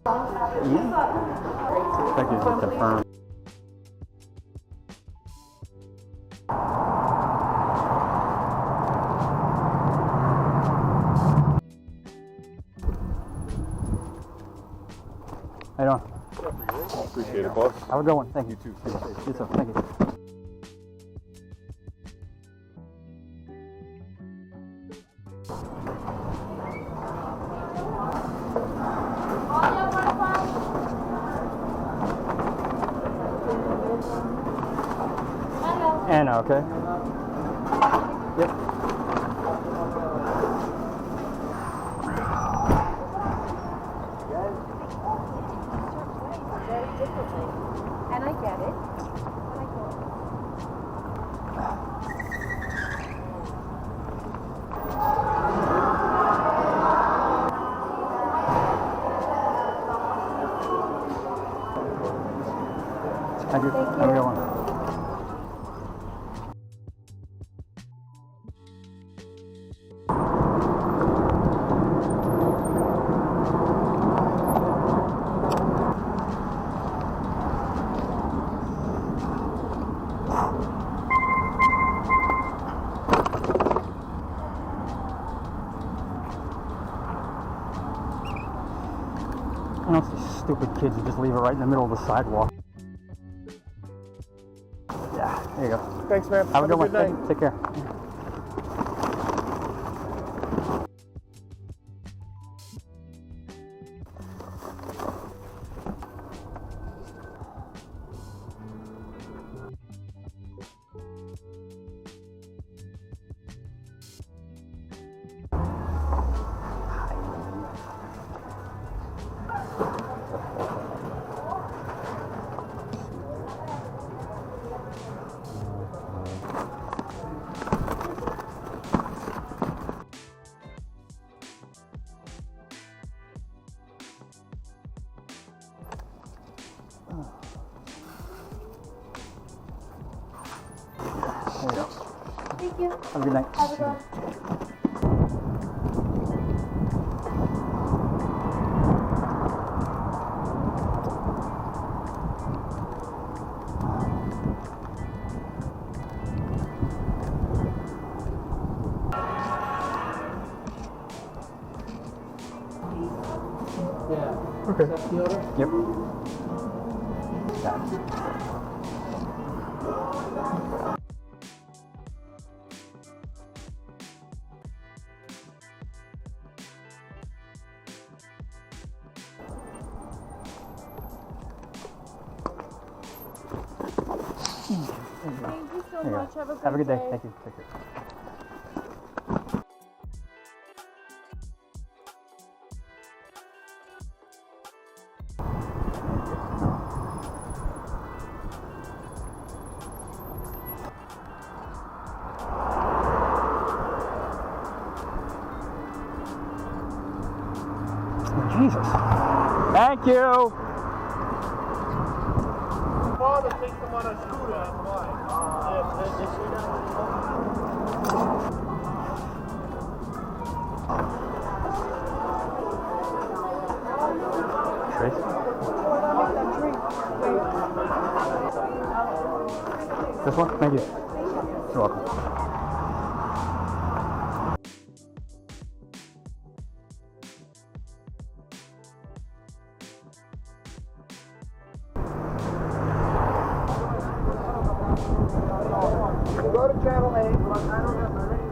Yeah. Thank you. Confirm. How you doing? Appreciate it, boss. Have a good one. Thank you. You too. You too. Thank you. Anna, okay? Yep. Very differently. And I get it. And I get it. Thank you. Thank you. Have a good one. I know it's these stupid kids who just leave it right in the middle of the sidewalk. Yeah, there you go. Thanks, man. Have a good one. night. Take care. There you go. Thank you. Have a good night. Have a good one. Yeah. Okay. Is that the order? Yep. Got it. Thank you so There you much. go. Have a good day. day. Thank you. Take care. Jesus. Thank you. Father takes them on a scooter. That's why. Trace? This one? Thank you. You're welcome. Go to channel 8. I don't have my radio.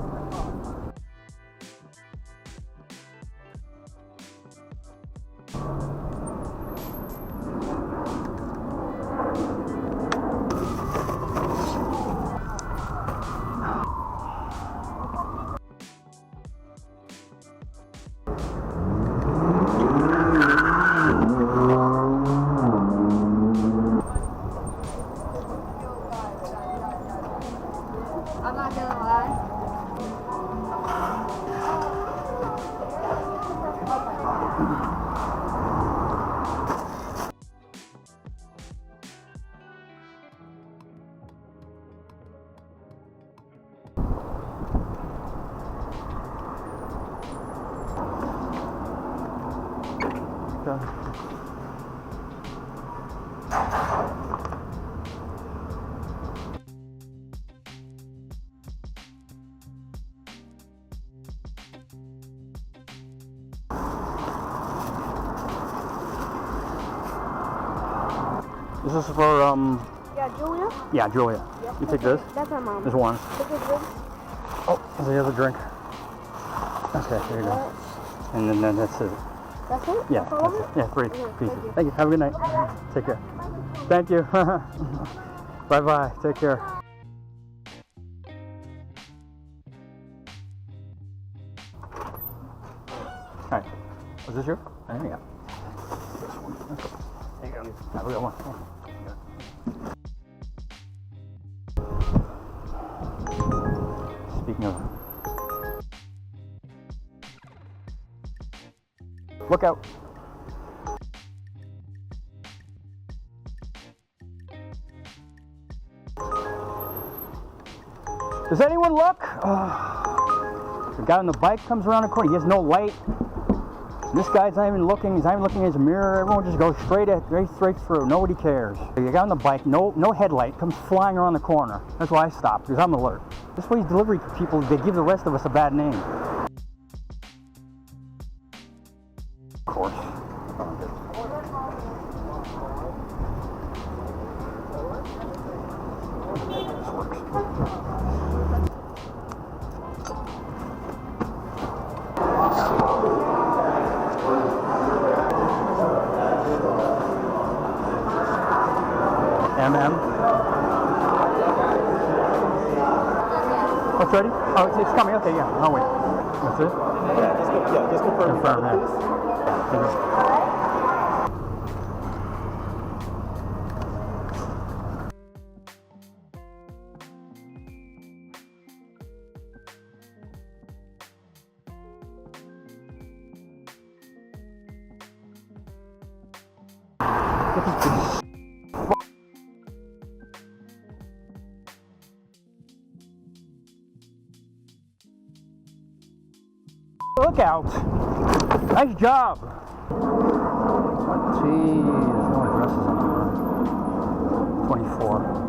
I'm not gonna lie. Okay. Is this for, Yeah, Julia? yeah, Julia. Yep. You take this? That's our mom. There's one. Take this drink. Oh, there's the other drink. Okay, there you go. And then that's it. That's it? Yeah, That's all of that's it? it. Yeah, 3 Okay, pieces. thank you. Thank you. Have a good night. Take care. Thank you. Bye-bye. Take care. All right. Was this yours? There you go. This one. There you go. Have a good one. Speaking of, look out. Does anyone look? The guy on the bike comes around the corner. He has no light. And this guy's not even looking. He's not even looking at his mirror. Everyone just goes straight through. Nobody cares. The guy on the bike, no headlight, comes flying around the corner. That's why I stopped, because I'm alert. This way, these delivery people, they give the rest of us a bad name. Of course. This works. MM. Oh, it's ready? Oh, it's coming. Okay, yeah. I'll wait. That's it? Yeah, just confirm. Confirm that. Look out! Nice job! Gee, there's no addresses on here. 24.